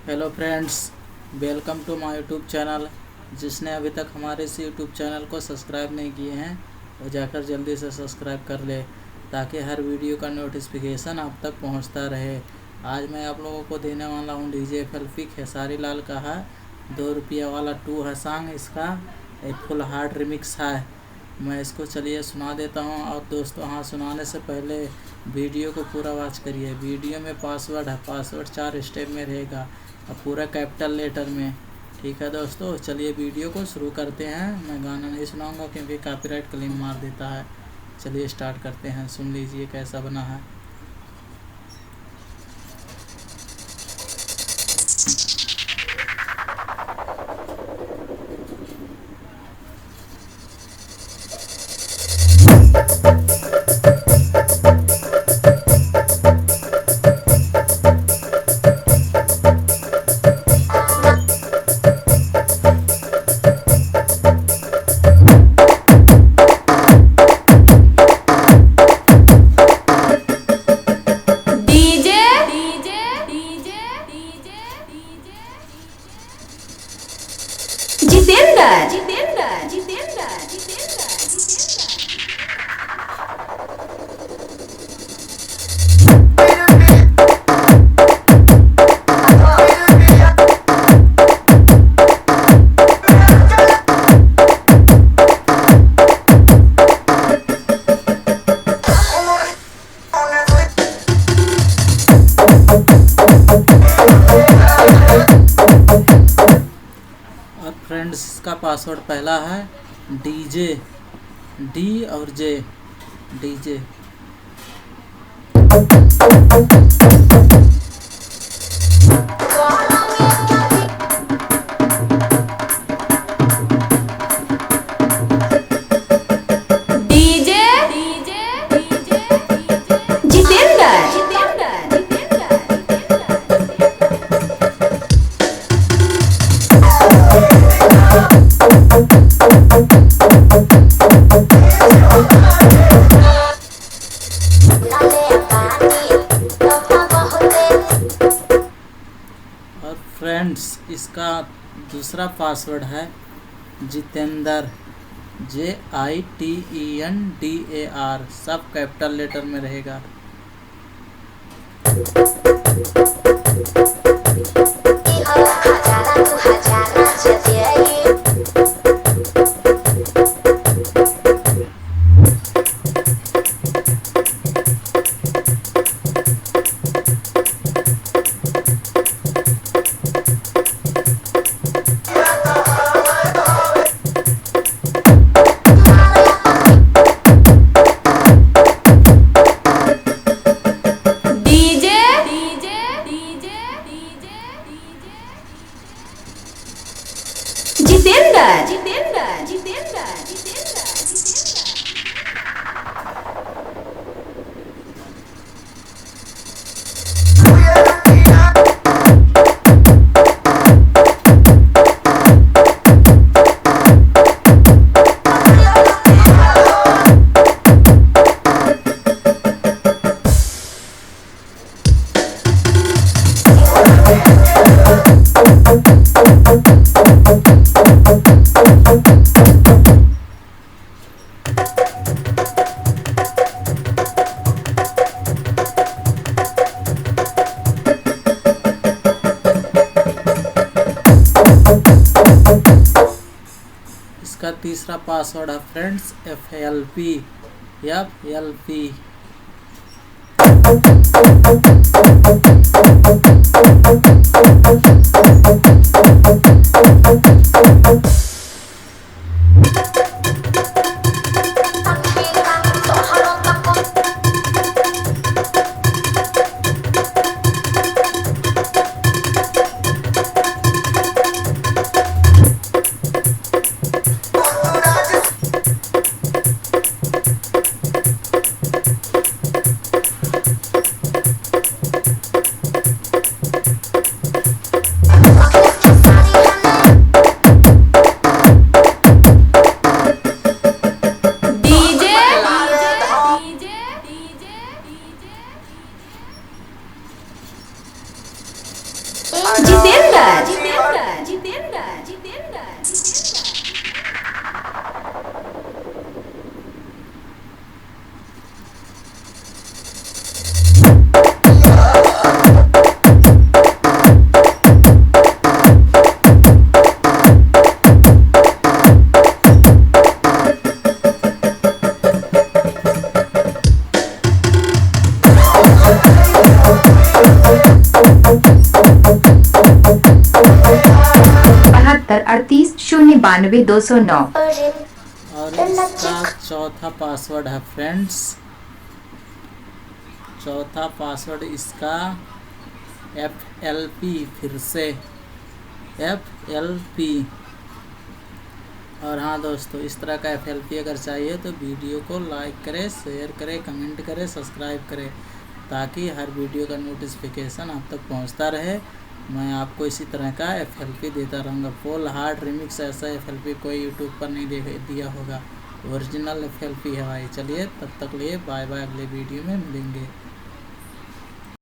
Hello friends, welcome to my YouTube channel. जिसने अभी तक हमारे इस यूट्यूब चैनल को सब्सक्राइब नहीं किए हैं वो जाकर जल्दी से सब्सक्राइब कर ले ताकि हर वीडियो का नोटिफिकेशन आप तक पहुंचता रहे। आज मैं आप लोगों को देने वाला हूं डीजे FLP खेसारी लाल का है 2 रुपया वाला 2 है सॉन्ग। इसका एक फुल हार्ड रिमिक्स है। मैं इसको चलिए सुना देता हूं। और दोस्तों, हाँ, सुनाने से पहले वीडियो को पूरा वॉच करिए। वीडियो में पासवर्ड है, पासवर्ड 4 स्टेप में रहेगा और पूरा कैपिटल लेटर में। ठीक है दोस्तों, चलिए वीडियो को शुरू करते हैं। मैं गाना नहीं सुनाऊंगा क्योंकि कॉपीराइट क्लेम मार देता है। चलिए स्टार्ट करते हैं, सुन लीजिए कैसा बना है। और फ्रेंड्स, इसका पासवर्ड पहला है DJ, D और J, DJ। और फ्रेंड्स, इसका दूसरा पासवर्ड है जितेंद्र, JITENDAR, सब कैपिटल लेटर में रहेगा। इसका तीसरा पासवर्ड है फ्रेंड्स FLP। 92,209। और इसका चौथा पासवर्ड है फ्रेंड्स, चौथा पासवर्ड इसका FLP, फिर से FLP। और हाँ दोस्तों, इस तरह का FLP अगर चाहिए तो वीडियो को लाइक करें, शेयर करें, कमेंट करें, सब्सक्राइब करें, ताकि हर वीडियो का नोटिफिकेशन आप तक पहुंचता रहे। मैं आपको इसी तरह का FLP देता रहूँगा। फुल हार्ड रिमिक्स ऐसा FLP कोई यूट्यूब पर नहीं दिया होगा, ओरिजिनल FLP है भाई। चलिए तब तक लिए बाय बाय, अगले वीडियो में मिलेंगे।